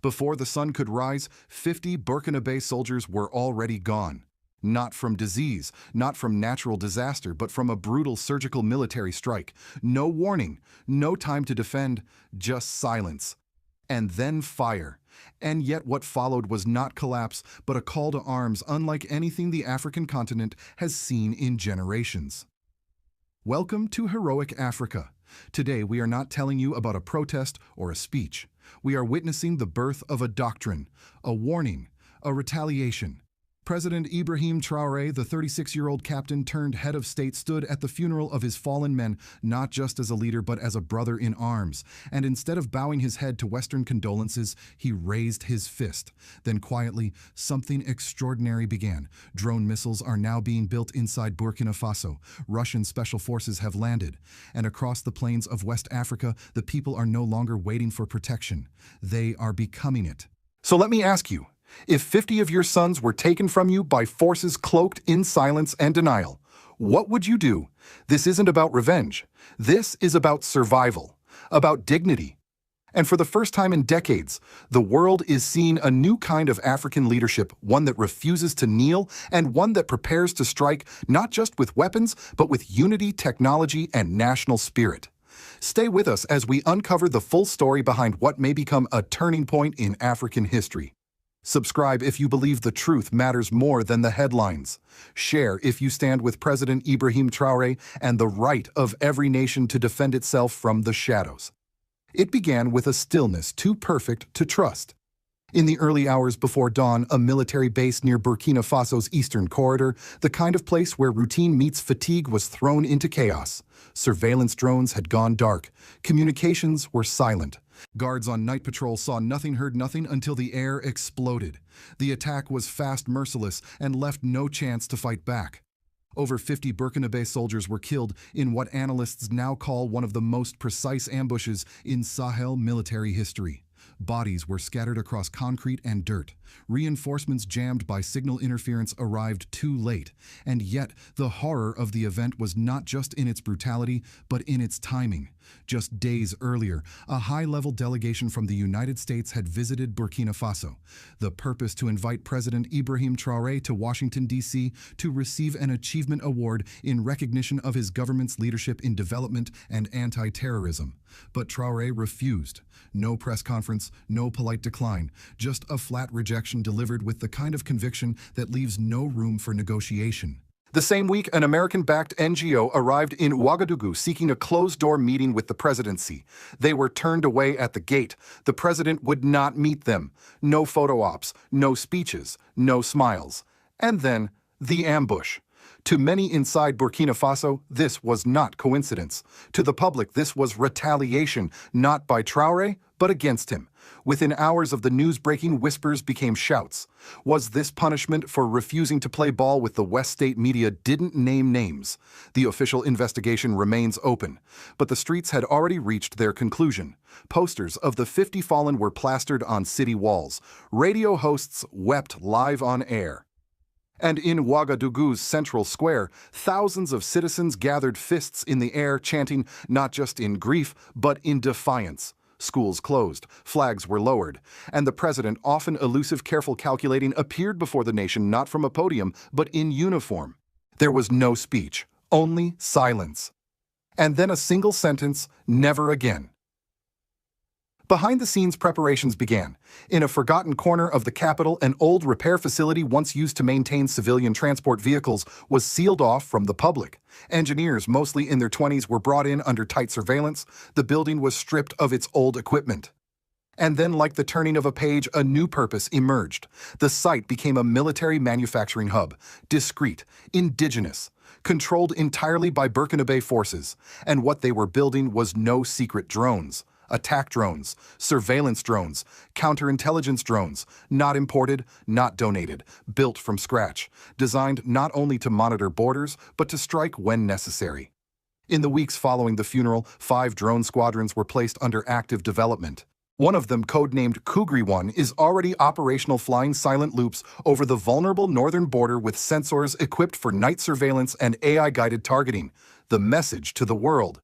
Before the sun could rise, 50 Burkina soldiers were already gone. Not from disease, not from natural disaster, but from a brutal surgical military strike. No warning, no time to defend, just silence. And then fire. And yet what followed was not collapse, but a call to arms unlike anything the African continent has seen in generations. Welcome to Heroic Africa. Today we are not telling you about a protest or a speech. We are witnessing the birth of a doctrine, a warning, a retaliation. President Ibrahim Traoré, the 36-year-old captain turned head of state, stood at the funeral of his fallen men, not just as a leader but as a brother in arms. And instead of bowing his head to Western condolences, he raised his fist. Then quietly, something extraordinary began. Drone missiles are now being built inside Burkina Faso. Russian special forces have landed. And across the plains of West Africa, the people are no longer waiting for protection. They are becoming it. So let me ask you, if 50 of your sons were taken from you by forces cloaked in silence and denial, what would you do? This isn't about revenge. This is about survival, about dignity. And for the first time in decades, the world is seeing a new kind of African leadership, one that refuses to kneel and one that prepares to strike not just with weapons, but with unity, technology, and national spirit. Stay with us as we uncover the full story behind what may become a turning point in African history. Subscribe if you believe the truth matters more than the headlines. Share if you stand with President Ibrahim Traoré and the right of every nation to defend itself from the shadows. It began with a stillness too perfect to trust. In the early hours before dawn, a military base near Burkina Faso's eastern corridor, the kind of place where routine meets fatigue, was thrown into chaos. Surveillance drones had gone dark. Communications were silent. Guards on night patrol saw nothing, heard nothing until the air exploded. The attack was fast, merciless, and left no chance to fight back. Over 50 Burkina soldiers were killed in what analysts now call one of the most precise ambushes in Sahel military history. Bodies were scattered across concrete and dirt. Reinforcements jammed by signal interference arrived too late. And yet, the horror of the event was not just in its brutality, but in its timing. Just days earlier, a high-level delegation from the United States had visited Burkina Faso. The purpose to invite President Ibrahim Traoré to Washington, D.C. to receive an achievement award in recognition of his government's leadership in development and anti-terrorism. But Traoré refused. No press conference, no polite decline, just a flat rejection delivered with the kind of conviction that leaves no room for negotiation. The same week, an American-backed NGO arrived in Ouagadougou seeking a closed-door meeting with the presidency. They were turned away at the gate. The president would not meet them. No photo ops, no speeches, no smiles. And then, the ambush. To many inside Burkina Faso, this was not coincidence. To the public, this was retaliation, not by Traoré, but against him. Within hours of the news breaking, whispers became shouts. Was this punishment for refusing to play ball with the West State media? Didn't name names. The official investigation remains open, but the streets had already reached their conclusion. Posters of the 50 fallen were plastered on city walls. Radio hosts wept live on air. And in Ouagadougou's central square, thousands of citizens gathered, fists in the air, chanting not just in grief, but in defiance. Schools closed, flags were lowered, and the president, often elusive, careful, calculating, appeared before the nation not from a podium, but in uniform. There was no speech, only silence. And then a single sentence, never again. Behind-the-scenes preparations began. In a forgotten corner of the capital, an old repair facility once used to maintain civilian transport vehicles was sealed off from the public. Engineers, mostly in their 20s, were brought in under tight surveillance. The building was stripped of its old equipment. And then, like the turning of a page, a new purpose emerged. The site became a military manufacturing hub, discreet, indigenous, controlled entirely by Burkina forces. And what they were building was no secret drones. Attack drones, surveillance drones, counterintelligence drones, not imported, not donated, built from scratch, designed not only to monitor borders, but to strike when necessary. In the weeks following the funeral, 5 drone squadrons were placed under active development. One of them, codenamed Kugri 1, is already operational, flying silent loops over the vulnerable northern border with sensors equipped for night surveillance and AI-guided targeting. The message to the world: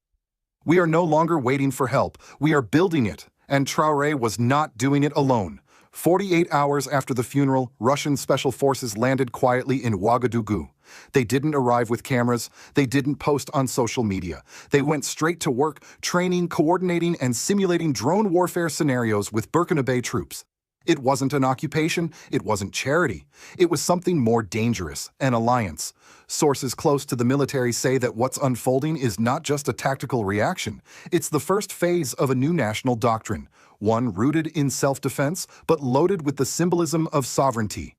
we are no longer waiting for help, we are building it. And Traoré was not doing it alone. 48 hours after the funeral, Russian special forces landed quietly in Ouagadougou. They didn't arrive with cameras. They didn't post on social media. They went straight to work, training, coordinating, and simulating drone warfare scenarios with Burkina troops. It wasn't an occupation. It wasn't charity. It was something more dangerous, an alliance. Sources close to the military say that what's unfolding is not just a tactical reaction. It's the first phase of a new national doctrine, one rooted in self-defense, but loaded with the symbolism of sovereignty.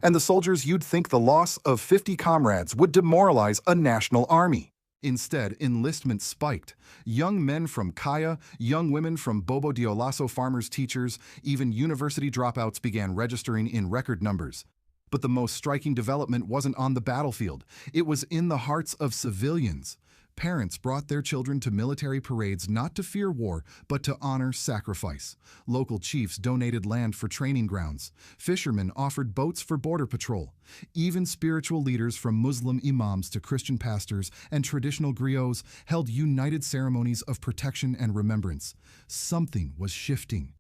And the soldiers, you'd think the loss of 50 comrades would demoralize a national army. Instead, enlistment spiked. Young men from Kaya, young women from Bobo Dioulasso farmers' teachers, even university dropouts began registering in record numbers. But the most striking development wasn't on the battlefield. It was in the hearts of civilians. Parents brought their children to military parades not to fear war, but to honor sacrifice. Local chiefs donated land for training grounds. Fishermen offered boats for border patrol. Even spiritual leaders, from Muslim imams to Christian pastors and traditional griots, held united ceremonies of protection and remembrance. Something was shifting.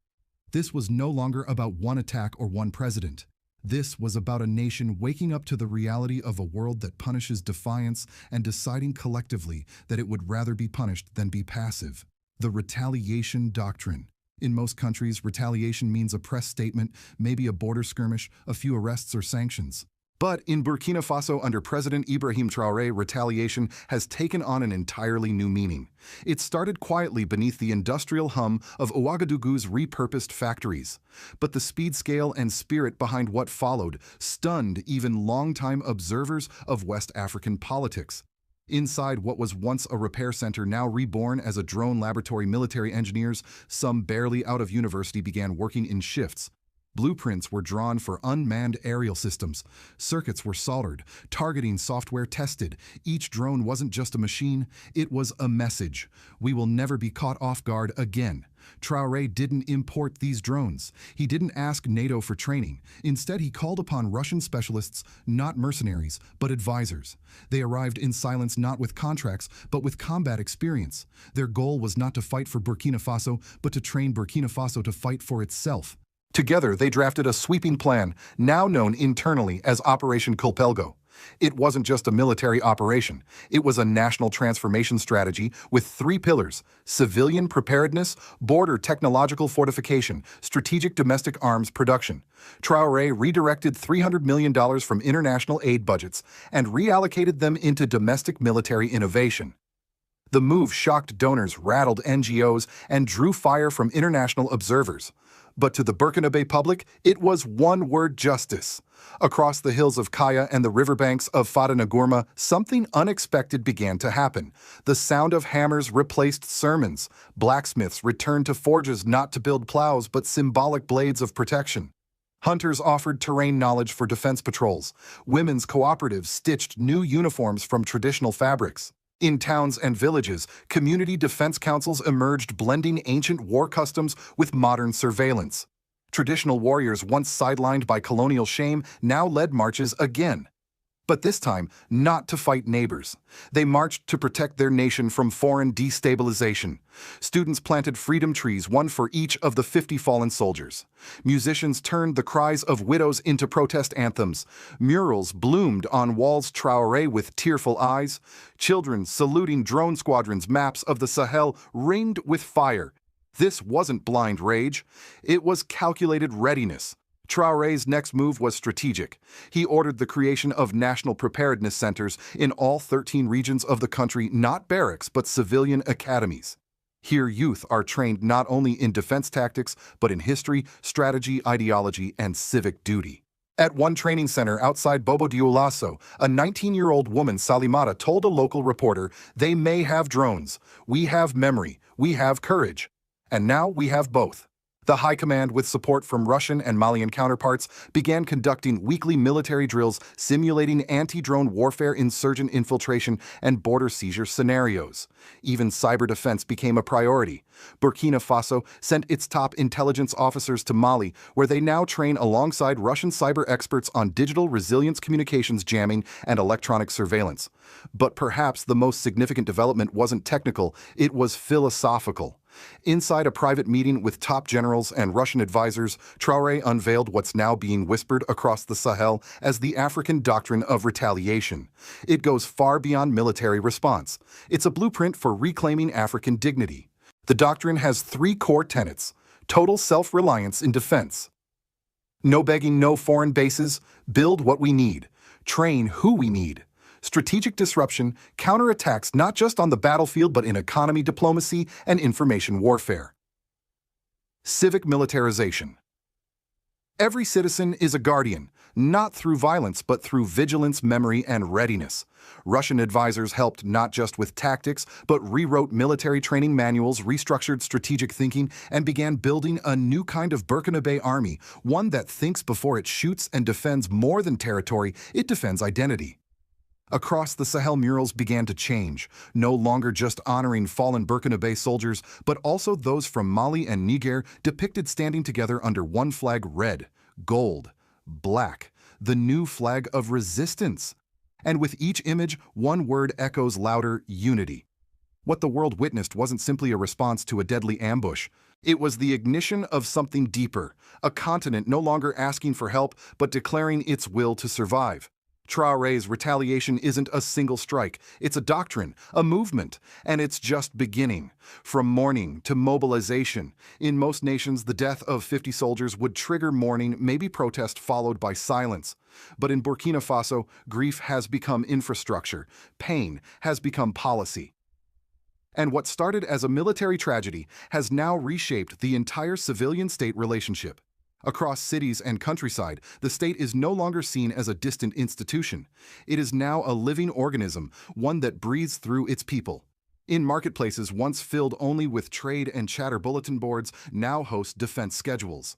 This was no longer about one attack or one president. This was about a nation waking up to the reality of a world that punishes defiance and deciding collectively that it would rather be punished than be passive. The retaliation doctrine. In most countries, retaliation means a press statement, maybe a border skirmish, a few arrests or sanctions. But in Burkina Faso under President Ibrahim Traoré, retaliation has taken on an entirely new meaning. It started quietly beneath the industrial hum of Ouagadougou's repurposed factories. But the speed, scale, and spirit behind what followed stunned even longtime observers of West African politics. Inside what was once a repair center, now reborn as a drone laboratory, military engineers, some barely out of university, began working in shifts. Blueprints were drawn for unmanned aerial systems. Circuits were soldered, targeting software tested. Each drone wasn't just a machine, it was a message. We will never be caught off guard again. Traoré didn't import these drones. He didn't ask NATO for training. Instead, he called upon Russian specialists, not mercenaries, but advisors. They arrived in silence, not with contracts, but with combat experience. Their goal was not to fight for Burkina Faso, but to train Burkina Faso to fight for itself. Together, they drafted a sweeping plan, now known internally as Operation Culpelgo. It wasn't just a military operation. It was a national transformation strategy with 3 pillars: civilian preparedness, border technological fortification, strategic domestic arms production. Traoré redirected $300 million from international aid budgets and reallocated them into domestic military innovation. The move shocked donors, rattled NGOs, and drew fire from international observers. But to the Burkina public, it was one word: justice. Across the hills of Kaya and the riverbanks of Fada-Ngourma, something unexpected began to happen. The sound of hammers replaced sermons. Blacksmiths returned to forges not to build plows, but symbolic blades of protection. Hunters offered terrain knowledge for defense patrols. Women's cooperatives stitched new uniforms from traditional fabrics. In towns and villages, community defense councils emerged, blending ancient war customs with modern surveillance. Traditional warriors, once sidelined by colonial shame, now led marches again. But this time, not to fight neighbors. They marched to protect their nation from foreign destabilization. Students planted freedom trees, one for each of the 50 fallen soldiers. Musicians turned the cries of widows into protest anthems. Murals bloomed on walls, Traoré with tearful eyes. Children saluting drone squadrons, maps of the Sahel ringed with fire. This wasn't blind rage. It was calculated readiness. Traoré's next move was strategic. He ordered the creation of national preparedness centers in all 13 regions of the country, not barracks, but civilian academies. Here, youth are trained not only in defense tactics, but in history, strategy, ideology, and civic duty. At one training center outside Bobo Dioulasso, a 19-year-old woman, Salimata, told a local reporter, "They may have drones. We have memory. We have courage. And now we have both." The High Command, with support from Russian and Malian counterparts, began conducting weekly military drills simulating anti-drone warfare, insurgent infiltration, and border seizure scenarios. Even cyber defense became a priority. Burkina Faso sent its top intelligence officers to Mali, where they now train alongside Russian cyber experts on digital resilience, communications jamming, and electronic surveillance. But perhaps the most significant development wasn't technical, it was philosophical. Inside a private meeting with top generals and Russian advisors, Traoré unveiled what's now being whispered across the Sahel as the African doctrine of retaliation. It goes far beyond military response. It's a blueprint for reclaiming African dignity. The doctrine has three core tenets: total self-reliance in defense, no begging, no foreign bases, build what we need, train who we need, strategic disruption, counterattacks not just on the battlefield but in economy, diplomacy, and information warfare. Civic militarization. Every citizen is a guardian, not through violence but through vigilance, memory, and readiness. Russian advisors helped not just with tactics, but rewrote military training manuals, restructured strategic thinking, and began building a new kind of Burkina Faso army, one that thinks before it shoots and defends more than territory, it defends identity. Across the Sahel, murals began to change, no longer just honoring fallen Burkina Faso soldiers, but also those from Mali and Niger depicted standing together under one flag: red, gold, black, the new flag of resistance. And with each image, one word echoes louder: unity. What the world witnessed wasn't simply a response to a deadly ambush. It was the ignition of something deeper, a continent no longer asking for help, but declaring its will to survive. Traoré's retaliation isn't a single strike. It's a doctrine, a movement, and it's just beginning. From mourning to mobilization. In most nations, the death of 50 soldiers would trigger mourning, maybe protest followed by silence. But in Burkina Faso, grief has become infrastructure. Pain has become policy. And what started as a military tragedy has now reshaped the entire civilian-state relationship. Across cities and countryside, the state is no longer seen as a distant institution. It is now a living organism, one that breathes through its people. In marketplaces once filled only with trade and chatter, bulletin boards now host defense schedules.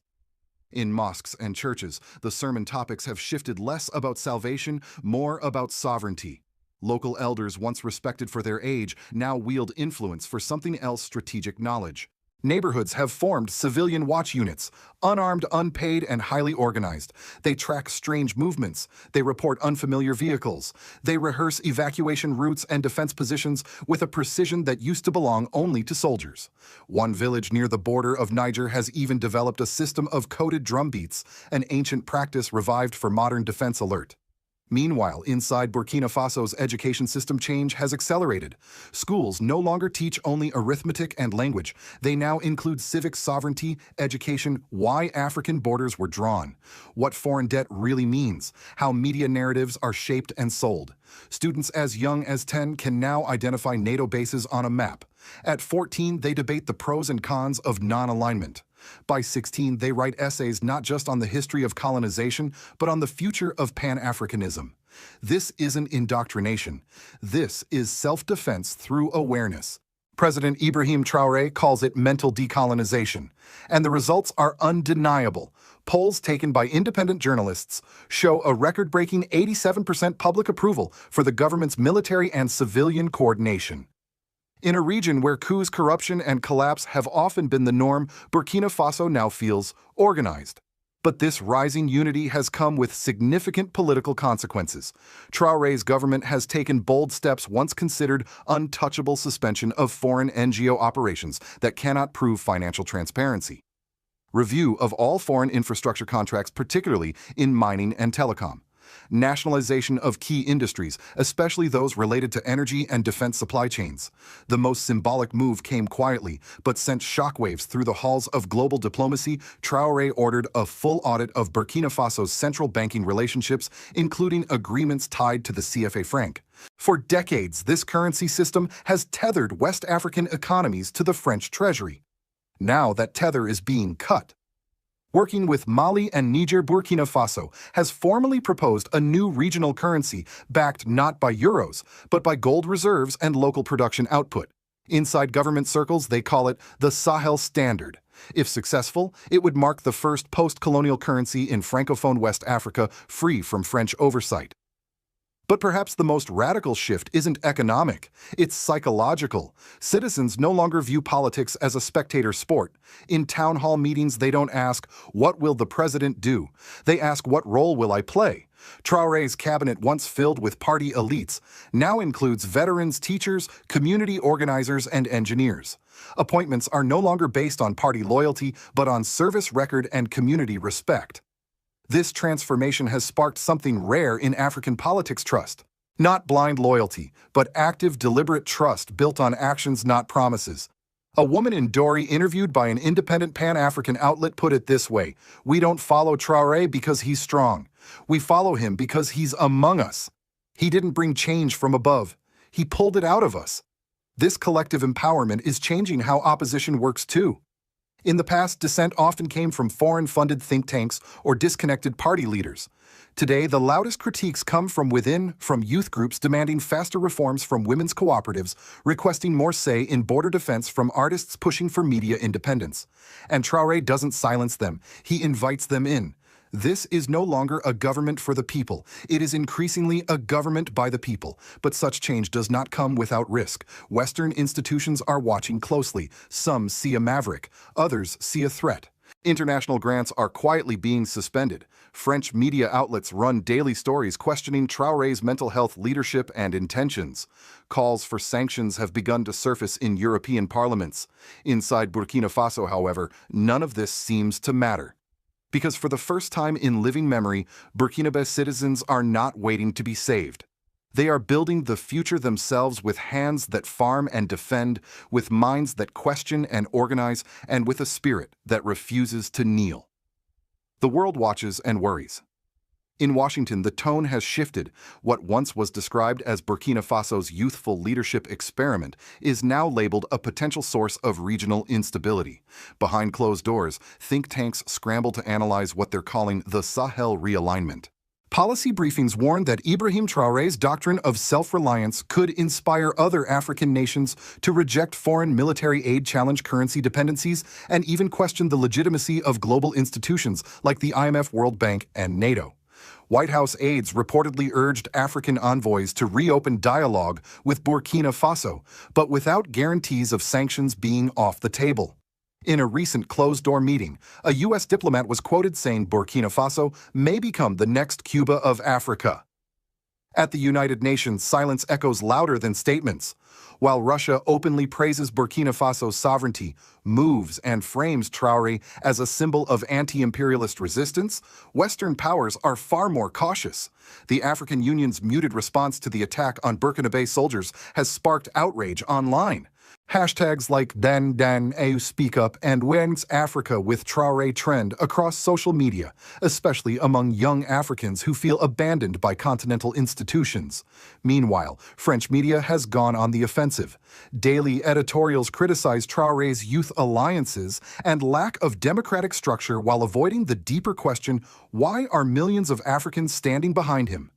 In mosques and churches, the sermon topics have shifted less about salvation, more about sovereignty. Local elders, once respected for their age, now wield influence for something else: strategic knowledge. Neighborhoods have formed civilian watch units, unarmed, unpaid, and highly organized. They track strange movements. They report unfamiliar vehicles. They rehearse evacuation routes and defense positions with a precision that used to belong only to soldiers. One village near the border of Niger has even developed a system of coded drumbeats, an ancient practice revived for modern defense alert. Meanwhile, inside Burkina Faso's education system, change has accelerated. Schools no longer teach only arithmetic and language. They now include civic sovereignty, education, why African borders were drawn, what foreign debt really means, how media narratives are shaped and sold. Students as young as 10 can now identify NATO bases on a map. At 14, they debate the pros and cons of non-alignment. By 16, they write essays not just on the history of colonization, but on the future of Pan-Africanism. This isn't indoctrination. This is self-defense through awareness. President Ibrahim Traoré calls it mental decolonization, and the results are undeniable. Polls taken by independent journalists show a record-breaking 87% public approval for the government's military and civilian coordination. In a region where coups, corruption, and collapse have often been the norm, Burkina Faso now feels organized. But this rising unity has come with significant political consequences. Traoré's government has taken bold steps once considered untouchable: suspension of foreign NGO operations that cannot prove financial transparency, review of all foreign infrastructure contracts, particularly in mining and telecom, nationalization of key industries, especially those related to energy and defense supply chains. The most symbolic move came quietly, but sent shockwaves through the halls of global diplomacy. Traoré ordered a full audit of Burkina Faso's central banking relationships, including agreements tied to the CFA franc. For decades, this currency system has tethered West African economies to the French treasury. Now that tether is being cut. Working with Mali and Niger, Burkina Faso has formally proposed a new regional currency backed not by euros, but by gold reserves and local production output. Inside government circles, they call it the Sahel Standard. If successful, it would mark the first post-colonial currency in Francophone West Africa free from French oversight. But perhaps the most radical shift isn't economic, it's psychological. Citizens no longer view politics as a spectator sport. In town hall meetings, they don't ask, "What will the president do?" They ask, "What role will I play?" Traoré's cabinet, once filled with party elites, now includes veterans, teachers, community organizers, and engineers. Appointments are no longer based on party loyalty, but on service record and community respect. This transformation has sparked something rare in African politics: trust. Not blind loyalty, but active, deliberate trust built on actions, not promises. A woman in Dori, interviewed by an independent Pan-African outlet, put it this way: "We don't follow Traoré because he's strong. We follow him because he's among us. He didn't bring change from above. He pulled it out of us." This collective empowerment is changing how opposition works too. In the past, dissent often came from foreign-funded think tanks or disconnected party leaders. Today, the loudest critiques come from within, from youth groups demanding faster reforms, from women's cooperatives requesting more say in border defense, from artists pushing for media independence. And Traoré doesn't silence them, he invites them in. This is no longer a government for the people. It is increasingly a government by the people. But such change does not come without risk. Western institutions are watching closely. Some see a maverick, others see a threat. International grants are quietly being suspended. French media outlets run daily stories questioning Traoré's mental health, leadership, and intentions. Calls for sanctions have begun to surface in European parliaments. Inside Burkina Faso, however, none of this seems to matter. Because for the first time in living memory, Burkinabe citizens are not waiting to be saved. They are building the future themselves, with hands that farm and defend, with minds that question and organize, and with a spirit that refuses to kneel. The world watches and worries. In Washington, the tone has shifted. What once was described as Burkina Faso's youthful leadership experiment is now labeled a potential source of regional instability. Behind closed doors, think tanks scramble to analyze what they're calling the Sahel realignment. Policy briefings warn that Ibrahim Traoré's doctrine of self-reliance could inspire other African nations to reject foreign military aid, challenge currency dependencies, and even question the legitimacy of global institutions like the IMF, World Bank, and NATO. White House aides reportedly urged African envoys to reopen dialogue with Burkina Faso, but without guarantees of sanctions being off the table. In a recent closed-door meeting, a U.S. diplomat was quoted saying Burkina Faso may become the next Cuba of Africa. At the United Nations, silence echoes louder than statements. While Russia openly praises Burkina Faso's sovereignty, moves and frames Traoré as a symbol of anti-imperialist resistance, Western powers are far more cautious. The African Union's muted response to the attack on Burkinabe soldiers has sparked outrage online. Hashtags like Dan EU Speak Up and When's Africa with Traoré trend across social media, especially among young Africans who feel abandoned by continental institutions. Meanwhile, French media has gone on the offensive. Daily editorials criticize Traoré's youth alliances and lack of democratic structure while avoiding the deeper question: why are millions of Africans standing behind him?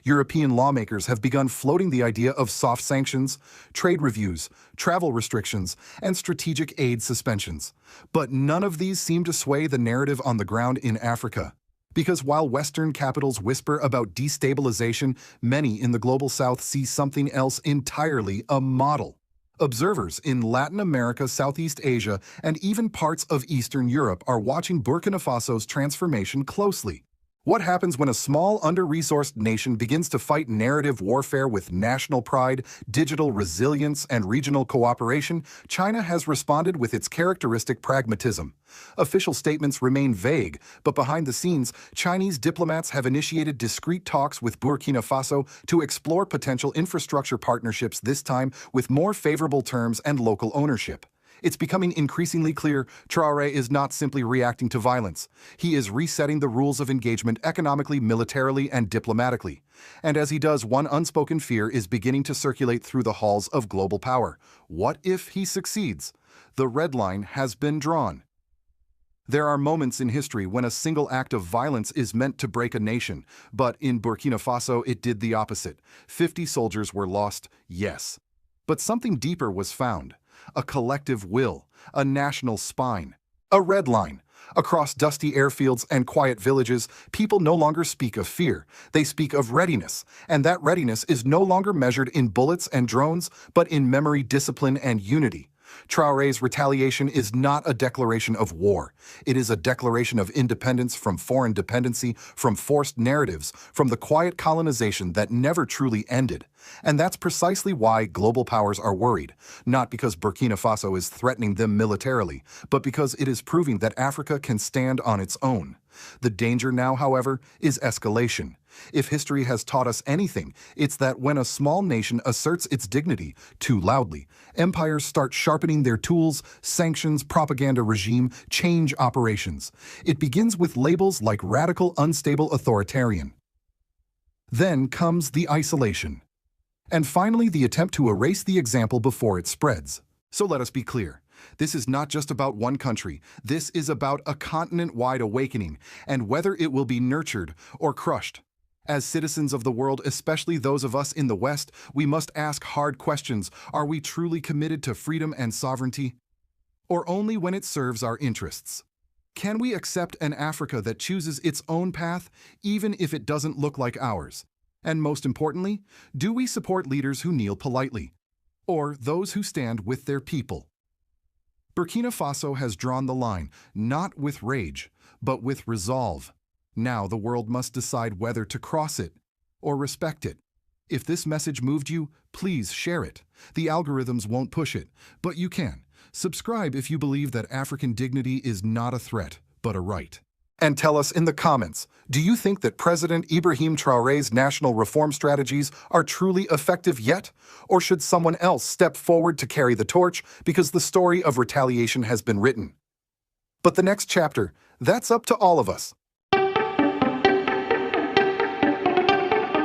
European lawmakers have begun floating the idea of soft sanctions, trade reviews, travel restrictions, and strategic aid suspensions. But none of these seem to sway the narrative on the ground in Africa. Because while Western capitals whisper about destabilization, many in the global South see something else entirely: a model. Observers in Latin America, Southeast Asia, and even parts of Eastern Europe are watching Burkina Faso's transformation closely. What happens when a small, under-resourced nation begins to fight narrative warfare with national pride, digital resilience, and regional cooperation? China has responded with its characteristic pragmatism. Official statements remain vague, but behind the scenes, Chinese diplomats have initiated discreet talks with Burkina Faso to explore potential infrastructure partnerships, this time with more favorable terms and local ownership. It's becoming increasingly clear Traoré is not simply reacting to violence. He is resetting the rules of engagement economically, militarily, and diplomatically. And as he does, one unspoken fear is beginning to circulate through the halls of global power. What if he succeeds? The red line has been drawn. There are moments in history when a single act of violence is meant to break a nation, but in Burkina Faso it did the opposite. 50 soldiers were lost, yes. But something deeper was found. A collective will, a national spine, a red line. Across dusty airfields and quiet villages, people no longer speak of fear, they speak of readiness, and that readiness is no longer measured in bullets and drones, but in memory, discipline, and unity. Traoré's retaliation is not a declaration of war. It is a declaration of independence from foreign dependency, from forced narratives, from the quiet colonization that never truly ended. And that's precisely why global powers are worried, not because Burkina Faso is threatening them militarily, but because it is proving that Africa can stand on its own. The danger now, however, is escalation. If history has taught us anything, it's that when a small nation asserts its dignity too loudly, empires start sharpening their tools, sanctions, propaganda regime, change operations. It begins with labels like radical, unstable, authoritarian. Then comes the isolation. And finally, the attempt to erase the example before it spreads. So let us be clear. This is not just about one country. This is about a continent-wide awakening, and whether it will be nurtured or crushed. As citizens of the world, especially those of us in the West, we must ask hard questions. Are we truly committed to freedom and sovereignty? Or only when it serves our interests? Can we accept an Africa that chooses its own path, even if it doesn't look like ours? And most importantly, do we support leaders who kneel politely, or those who stand with their people? Burkina Faso has drawn the line, not with rage, but with resolve. Now the world must decide whether to cross it or respect it. If this message moved you, please share it. The algorithms won't push it, but you can. Subscribe if you believe that African dignity is not a threat, but a right. And tell us in the comments, do you think that President Ibrahim Traoré's national reform strategies are truly effective yet? Or should someone else step forward to carry the torch because the story of retaliation has been written? But the next chapter, that's up to all of us.